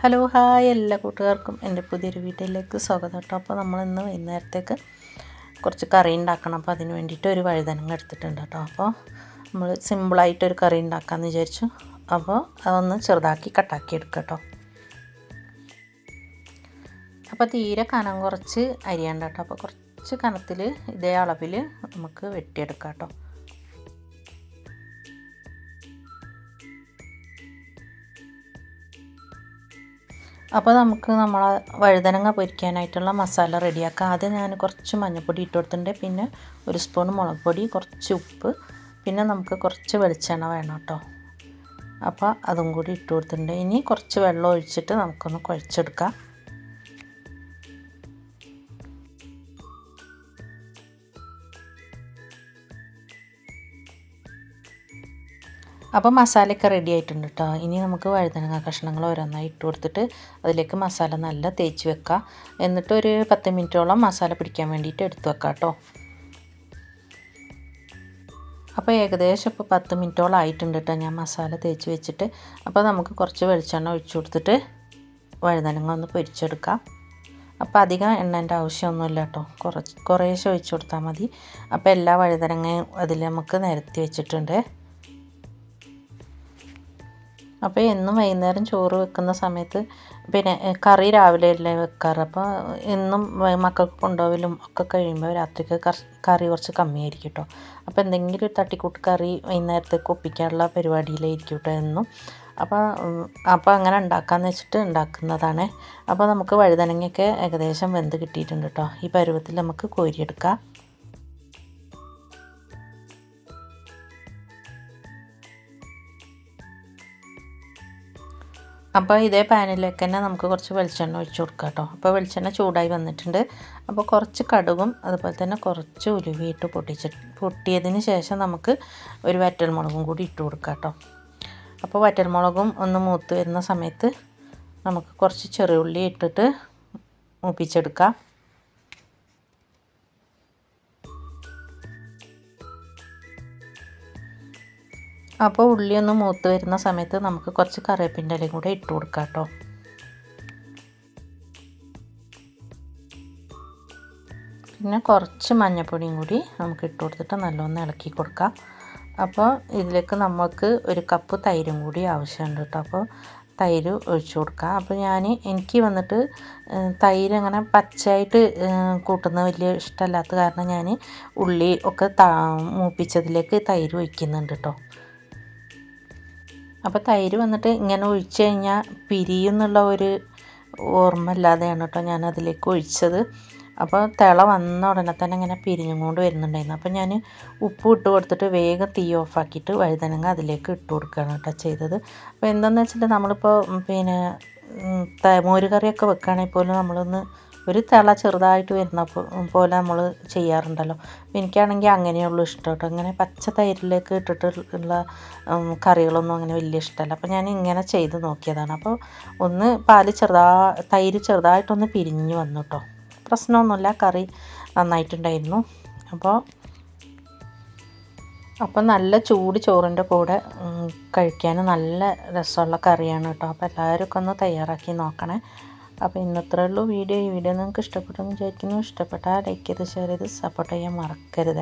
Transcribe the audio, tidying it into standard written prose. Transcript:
Hello hi എല്ലാ കൂട്ടുകാർക്കും എൻ്റെ പുതിയൊരു വീഡിയോയിലേക്ക് സ്വാഗതം കേട്ടോ. അപ്പോൾ നമ്മളിന്ന് വൈകുന്നേരത്തേക്ക് കുറച്ച് കറി ഉണ്ടാക്കണം. അപ്പോൾ അതിന് വേണ്ടിയിട്ട് ഒരു വഴുതനങ്ങ എടുത്തിട്ടുണ്ട് കേട്ടോ. അപ്പോൾ നമ്മൾ സിമ്പിളായിട്ടൊരു കറി ഉണ്ടാക്കാമെന്ന് വിചാരിച്ചു. അപ്പോൾ അതൊന്ന് ചെറുതാക്കി കട്ടാക്കി എടുക്കാം കേട്ടോ. അപ്പോൾ തീരെ കനം കുറച്ച് അരിയണ്ട കേട്ടോ. അപ്പോൾ കുറച്ച് കനത്തിൽ ഇതേ അളവിൽ നമുക്ക് വെട്ടിയെടുക്കാം കേട്ടോ. അപ്പോൾ നമുക്ക് നമ്മളെ വഴുതനങ്ങ പൊരിക്കാനായിട്ടുള്ള മസാല റെഡിയാക്കാം. ആദ്യം ഞാൻ കുറച്ച് മഞ്ഞൾപ്പൊടി ഇട്ട് കൊടുത്തിട്ടുണ്ട്, പിന്നെ ഒരു സ്പൂൺ മുളക് പൊടി, കുറച്ച് ഉപ്പ്, പിന്നെ നമുക്ക് കുറച്ച് വെളിച്ചെണ്ണ വേണം കേട്ടോ. അപ്പോൾ അതും കൂടി ഇട്ട് കൊടുത്തിട്ടുണ്ട്. ഇനി കുറച്ച് വെള്ളം ഒഴിച്ചിട്ട് നമുക്കൊന്ന് കുഴച്ചെടുക്കാം. അപ്പോൾ മസാലയൊക്കെ റെഡി ആയിട്ടുണ്ട് കേട്ടോ. ഇനി നമുക്ക് വഴുതനങ്ങ കഷ്ണങ്ങൾ ഓരോന്നായി ഇട്ട് കൊടുത്തിട്ട് അതിലേക്ക് മസാല നല്ല തേച്ച് വെക്കാം. എന്നിട്ട് ഒരു 10 മിനിറ്റോളം മസാല പിടിക്കാൻ വേണ്ടിയിട്ട് എടുത്ത് വെക്കാം കേട്ടോ. അപ്പോൾ ഏകദേശം ഇപ്പോൾ 10 മിനിറ്റോളം ആയിട്ടുണ്ട് കേട്ടോ ഞാൻ മസാല തേച്ച് വെച്ചിട്ട്. അപ്പോൾ നമുക്ക് കുറച്ച് വെളിച്ചെണ്ണ ഒഴിച്ചു കൊടുത്തിട്ട് വഴുതനങ്ങ ഒന്ന് പൊരിച്ചെടുക്കാം. അപ്പോൾ അധികം എണ്ണേൻ്റെ ആവശ്യമൊന്നുമില്ല കേട്ടോ, കുറേശ്ശെ ഒഴിച്ചു കൊടുത്താൽ മതി. അപ്പോൾ എല്ലാ വഴുതനങ്ങയും അതിൽ നമുക്ക് നിരത്തി വെച്ചിട്ടുണ്ട്. അപ്പോൾ എന്നും വൈകുന്നേരം ചോറ് വെക്കുന്ന സമയത്ത് പിന്നെ കറി രാവിലെ അല്ലേ വെക്കാറ്. അപ്പോൾ എന്നും മക്കൾക്ക് കൊണ്ടുപോകലും ഒക്കെ കഴിയുമ്പോൾ രാത്രിക്ക് കറി കുറച്ച് കമ്മിയായിരിക്കും കേട്ടോ. അപ്പോൾ എന്തെങ്കിലും ഒരു തട്ടിക്കൂട്ട് കറി വൈകുന്നേരത്തേക്ക് ഒപ്പിക്കാനുള്ള പരിപാടിയിലായിരിക്കും കേട്ടോ എന്നും. അപ്പോൾ അങ്ങനെ ഉണ്ടാക്കാമെന്ന് വെച്ചിട്ട് ഉണ്ടാക്കുന്നതാണ്. അപ്പോൾ നമുക്ക് വഴുതനങ്ങയൊക്കെ ഏകദേശം വെന്ത് കിട്ടിയിട്ടുണ്ട് കേട്ടോ. ഈ പരുവത്തിൽ നമുക്ക് കോരിയെടുക്കാം. അപ്പോൾ ഇതേ പാനിലേക്ക് തന്നെ നമുക്ക് കുറച്ച് വെളിച്ചെണ്ണ ഒഴിച്ച് കൊടുക്കാം കേട്ടോ. അപ്പോൾ വെളിച്ചെണ്ണ ചൂടായി വന്നിട്ടുണ്ട്. അപ്പോൾ കുറച്ച് കടുകും അതുപോലെ തന്നെ കുറച്ച് ഉലുവയിട്ട് പൊട്ടിയതിന് ശേഷം നമുക്ക് ഒരു വറ്റൽമുളകും കൂടി ഇട്ട് കൊടുക്കാം കേട്ടോ. അപ്പോൾ വറ്റൽമുളകും ഒന്ന് മൂത്ത് വരുന്ന സമയത്ത് നമുക്ക് കുറച്ച് ചെറിയുള്ളി ഇട്ടിട്ട് മൂപ്പിച്ചെടുക്കാം. അപ്പോൾ ഉള്ളി ഒന്ന് മൂത്ത് വരുന്ന സമയത്ത് നമുക്ക് കുറച്ച് കറിവേപ്പിൻ്റെ ഇലയും കൂടെ ഇട്ട് കൊടുക്കാം കേട്ടോ. പിന്നെ കുറച്ച് മഞ്ഞൾപ്പൊടിയും കൂടി നമുക്ക് ഇട്ട് കൊടുത്തിട്ട് നല്ലോണം ഇളക്കി കൊടുക്കാം. അപ്പോൾ ഇതിലേക്ക് നമുക്ക് ഒരു കപ്പ് തൈരും കൂടി ആവശ്യമുണ്ട് കേട്ടോ. അപ്പോൾ തൈര് ഒഴിച്ചു കൊടുക്കാം. അപ്പോൾ എനിക്ക് വന്നിട്ട് തൈര് അങ്ങനെ പച്ചയായിട്ട് കൂട്ടുന്നത് വലിയ ഇഷ്ടമല്ലാത്ത കാരണം ഞാൻ ഉള്ളി ഒക്കെ മൂപ്പിച്ചതിലേക്ക് തൈര് ഒഴിക്കുന്നുണ്ട് കേട്ടോ. അപ്പോൾ തൈര് വന്നിട്ട് ഇങ്ങനെ ഒഴിച്ച് കഴിഞ്ഞാൽ പിരിയുന്നുള്ള ഒരു ഓർമ്മ ഇല്ലാതെയാണ് കേട്ടോ ഞാൻ അതിലേക്ക് ഒഴിച്ചത്. അപ്പോൾ തിള വന്ന ഉടനെ തന്നെ ഇങ്ങനെ പിരിഞ്ഞും കൊണ്ട് വരുന്നുണ്ടായിരുന്നു. അപ്പോൾ ഞാൻ ഉപ്പ് ഇട്ട് കൊടുത്തിട്ട് വേഗം തീ ഓഫാക്കിയിട്ട് വഴുതനങ്ങ അതിലേക്ക് ഇട്ട് കൊടുക്കുകയാണ് കേട്ടോ ചെയ്തത്. അപ്പോൾ എന്താണെന്ന് വെച്ചിട്ട് നമ്മളിപ്പോൾ പിന്നെ മോര് കറിയൊക്കെ വെക്കുകയാണെങ്കിൽ പോലും നമ്മളൊന്ന് ഒരു തിള ചെറുതായിട്ട് വരുന്ന പോലെ നമ്മൾ ചെയ്യാറുണ്ടല്ലോ. എനിക്കാണെങ്കിൽ അങ്ങനെയുള്ളൂ ഇഷ്ടം കേട്ടോ. ഇങ്ങനെ പച്ച തൈരിലേക്ക് ഇട്ടിട്ടുള്ള കറികളൊന്നും അങ്ങനെ വലിയ ഇഷ്ടമല്ല. അപ്പോൾ ഞാൻ ഇങ്ങനെ ചെയ്ത് നോക്കിയതാണ്. അപ്പോൾ ഒന്ന് തൈര് ചെറുതായിട്ടൊന്ന് പിരിഞ്ഞ് വന്നു കേട്ടോ. പ്രശ്നമൊന്നുമില്ല, കറി നന്നായിട്ടുണ്ടായിരുന്നു. അപ്പോൾ നല്ല ചൂട് ചോറിൻ്റെ കൂടെ കഴിക്കാൻ നല്ല രസമുള്ള കറിയാണ് കേട്ടോ. അപ്പോൾ എല്ലാവരും ഒന്ന് തയ്യാറാക്കി നോക്കണേ. അപ്പോൾ ഇന്നത്രേ ഉള്ളൂ വീഡിയോ. ഈ വീഡിയോ നിങ്ങൾക്ക് ഇഷ്ടപ്പെട്ടെന്ന് വിചാരിക്കുന്നു. ഇഷ്ടപ്പെട്ടാൽ ലൈക്ക് ചെയ്ത് ഷെയർ ചെയ്ത് സപ്പോർട്ട് ചെയ്യാൻ മറക്കരുത്.